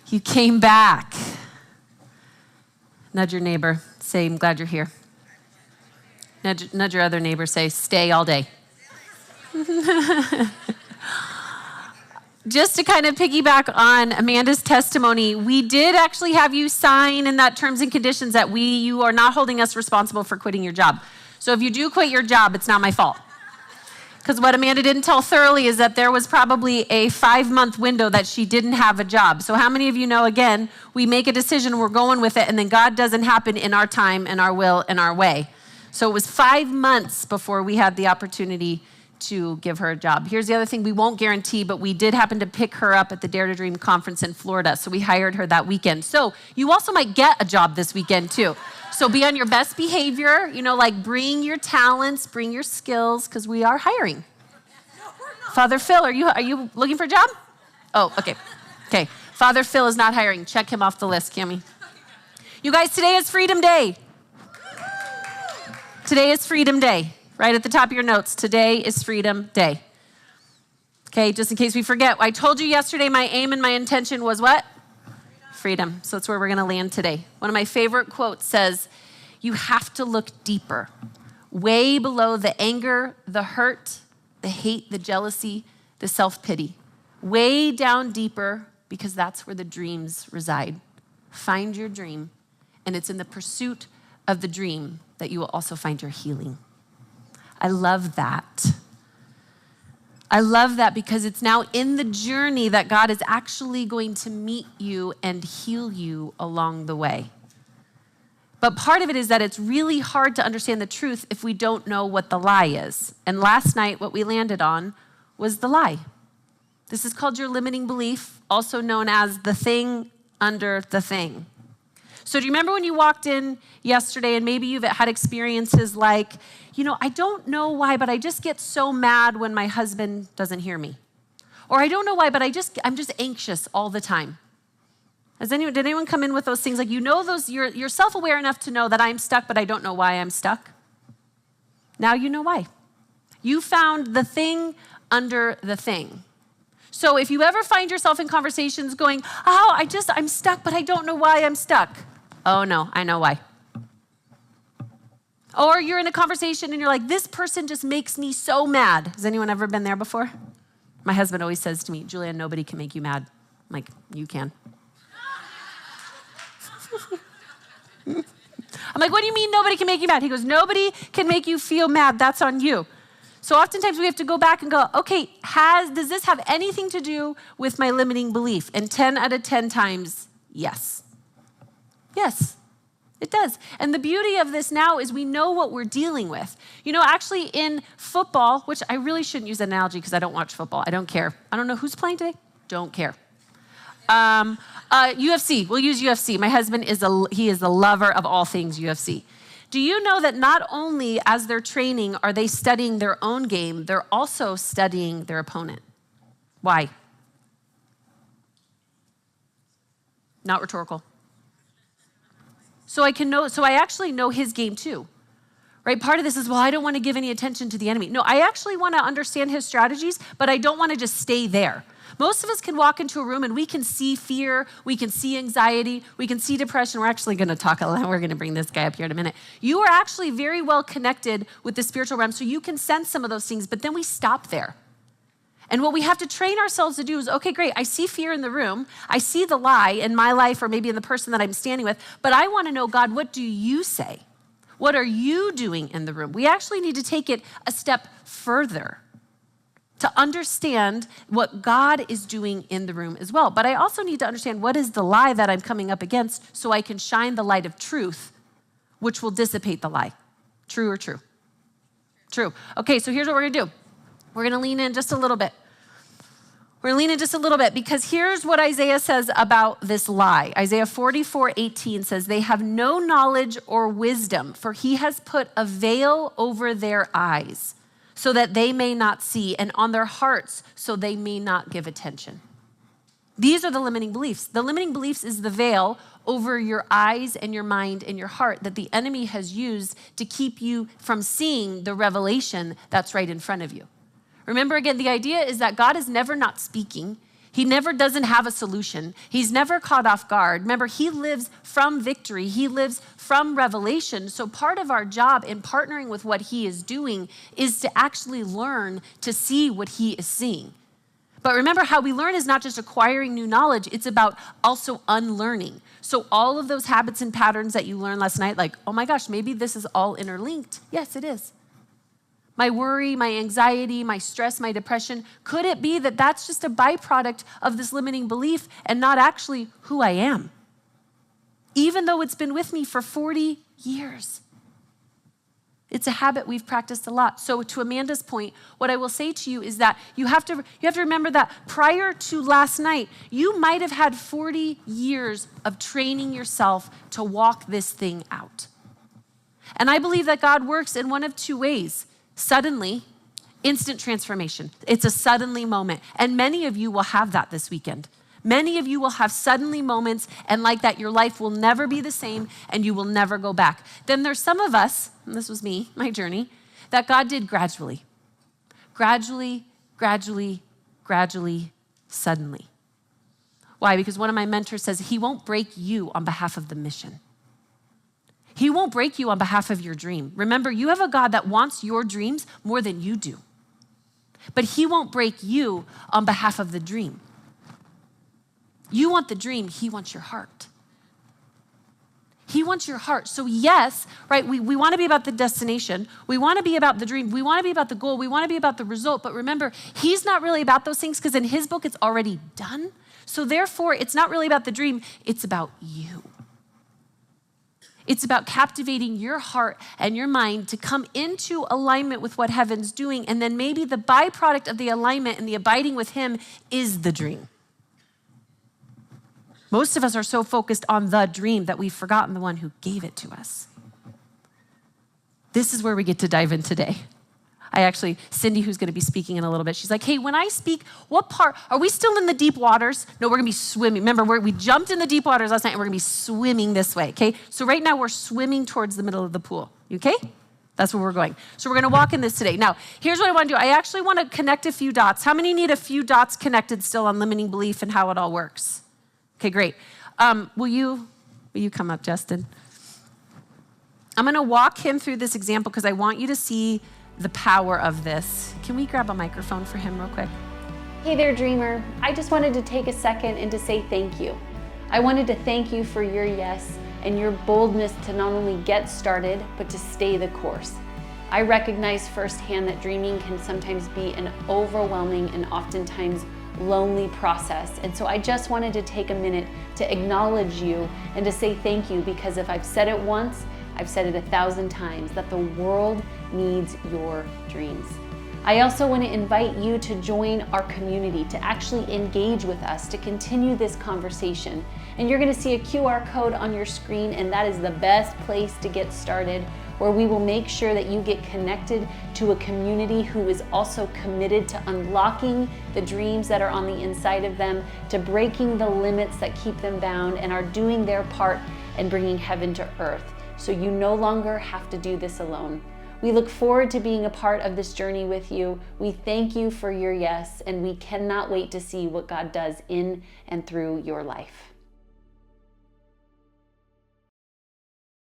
You came back. Nudge your neighbor. Say, I'm glad you're here. Nudge your other neighbor. Say, stay all day. Just to kind of piggyback on Amanda's testimony, we did actually have you sign in that terms and conditions that you are not holding us responsible for quitting your job. So if you do quit your job, it's not my fault. Because what Amanda didn't tell thoroughly is that there was probably a 5-month window that she didn't have a job. So how many of you know, again, we make a decision, we're going with it, and then God doesn't happen in our time, in our will, in our way. So it was 5 months before we had the opportunity to give her a job. Here's the other thing we won't guarantee, but we did happen to pick her up at the Dare to Dream conference in Florida. So we hired her that weekend. So you also might get a job this weekend too. So be on your best behavior, like bring your talents, bring your skills, because we are hiring. Father Phil, are you looking for a job? Oh, okay. Okay. Father Phil is not hiring. Check him off the list, Cammie. You guys, today is Freedom Day. Today is Freedom Day. Right at the top of your notes. Today is Freedom Day. Okay, just in case we forget. I told you yesterday my aim and my intention was what? Freedom. So that's where we're going to land today. One of my favorite quotes says, you have to look deeper, way below the anger, the hurt, the hate, the jealousy, the self-pity. Way down deeper, because that's where the dreams reside. Find your dream, and it's in the pursuit of the dream that you will also find your healing. I love that. I love that because it's now in the journey that God is actually going to meet you and heal you along the way. But part of it is that it's really hard to understand the truth if we don't know what the lie is. And last night, what we landed on was the lie. This is called your limiting belief, also known as the thing under the thing. So do you remember when you walked in yesterday and maybe you've had experiences like, I don't know why, but I just get so mad when my husband doesn't hear me. Or I don't know why, but I'm just anxious all the time. Did anyone come in with those things? Like, those, you're self-aware enough to know that I'm stuck, but I don't know why I'm stuck. Now you know why. You found the thing under the thing. So if you ever find yourself in conversations going, I'm stuck, but I don't know why I'm stuck. Oh no, I know why. Or you're in a conversation and you're like, this person just makes me so mad. Has anyone ever been there before? My husband always says to me, Julia, nobody can make you mad. I'm like, you can. I'm like, what do you mean nobody can make you mad? He goes, nobody can make you feel mad. That's on you. So oftentimes we have to go back and go, okay, does this have anything to do with my limiting belief? And 10 out of 10 times, yes. Yes, it does. And the beauty of this now is we know what we're dealing with. Actually in football, which I really shouldn't use that analogy because I don't watch football. I don't care. I don't know who's playing today. Don't care. UFC, we'll use UFC. My husband is the lover of all things UFC. Do you know that not only as they're training are they studying their own game, they're also studying their opponent? Why? Not rhetorical. So I actually know his game too, right? Part of this is, I don't want to give any attention to the enemy. No, I actually want to understand his strategies, but I don't want to just stay there. Most of us can walk into a room and we can see fear, we can see anxiety, we can see depression. We're actually going to talk a lot. We're going to bring this guy up here in a minute. You are actually very well connected with the spiritual realm, so you can sense some of those things, but then we stop there. And what we have to train ourselves to do is, okay, great, I see fear in the room. I see the lie in my life or maybe in the person that I'm standing with, but I want to know, God, what do you say? What are you doing in the room? We actually need to take it a step further to understand what God is doing in the room as well. But I also need to understand what is the lie that I'm coming up against so I can shine the light of truth, which will dissipate the lie. True or true? True. Okay, so here's what we're gonna do. We're gonna lean in just a little bit. We're gonna lean in just a little bit because here's what Isaiah says about this lie. Isaiah 44:18 says, they have no knowledge or wisdom, for he has put a veil over their eyes so that they may not see, and on their hearts so they may not give attention. These are the limiting beliefs. The limiting beliefs is the veil over your eyes and your mind and your heart that the enemy has used to keep you from seeing the revelation that's right in front of you. Remember again, the idea is that God is never not speaking. He never doesn't have a solution. He's never caught off guard. Remember, he lives from victory. He lives from revelation. So part of our job in partnering with what he is doing is to actually learn to see what he is seeing. But remember, how we learn is not just acquiring new knowledge, it's about also unlearning. So all of those habits and patterns that you learned last night, like, oh my gosh, maybe this is all interlinked. Yes, it is. My worry, my anxiety, my stress, my depression, could it be that that's just a byproduct of this limiting belief and not actually who I am? Even though it's been with me for 40 years. It's a habit we've practiced a lot. So to Amanda's point, what I will say to you is that you have to remember that prior to last night, you might have had 40 years of training yourself to walk this thing out. And I believe that God works in one of two ways. Suddenly, instant transformation. It's a suddenly moment. And many of you will have that this weekend. Many of you will have suddenly moments, and like that, your life will never be the same and you will never go back. Then there's some of us, and this was me, my journey, that God did gradually. Gradually, gradually, gradually, suddenly. Why? Because one of my mentors says he won't break you on behalf of the mission. He won't break you on behalf of your dream. Remember, you have a God that wants your dreams more than you do. But he won't break you on behalf of the dream. You want the dream, he wants your heart. He wants your heart. So yes, right, we want to be about the destination. We want to be about the dream. We want to be about the goal. We want to be about the result. But remember, he's not really about those things because in his book, it's already done. So therefore, it's not really about the dream. It's about you. It's about captivating your heart and your mind to come into alignment with what heaven's doing. And then maybe the byproduct of the alignment and the abiding with him is the dream. Most of us are so focused on the dream that we've forgotten the one who gave it to us. This is where we get to dive in today. Cindy, who's going to be speaking in a little bit, she's like, hey, when I speak, what part, are we still in the deep waters? No, we're going to be swimming. Remember, we jumped in the deep waters last night and we're going to be swimming this way, okay? So right now we're swimming towards the middle of the pool, okay? That's where we're going. So we're going to walk in this today. Now, here's what I want to do. I actually want to connect a few dots. How many need a few dots connected still on limiting belief and how it all works? Okay, great. Will you come up, Justin? I'm going to walk him through this example because I want you to see the power of this. Can we grab a microphone for him real quick? Hey there, dreamer. I just wanted to take a second and to say thank you. I wanted to thank you for your yes and your boldness to not only get started, but to stay the course. I recognize firsthand that dreaming can sometimes be an overwhelming and oftentimes lonely process. And so I just wanted to take a minute to acknowledge you and to say thank you, because if I've said it once, I've said it 1,000 times, that the world needs your dreams. I also want to invite you to join our community, to actually engage with us, to continue this conversation. And you're going to see a QR code on your screen, and that is the best place to get started, where we will make sure that you get connected to a community who is also committed to unlocking the dreams that are on the inside of them, to breaking the limits that keep them bound, and are doing their part in bringing heaven to earth. So you no longer have to do this alone. We look forward to being a part of this journey with you. We thank you for your yes, and we cannot wait to see what God does in and through your life.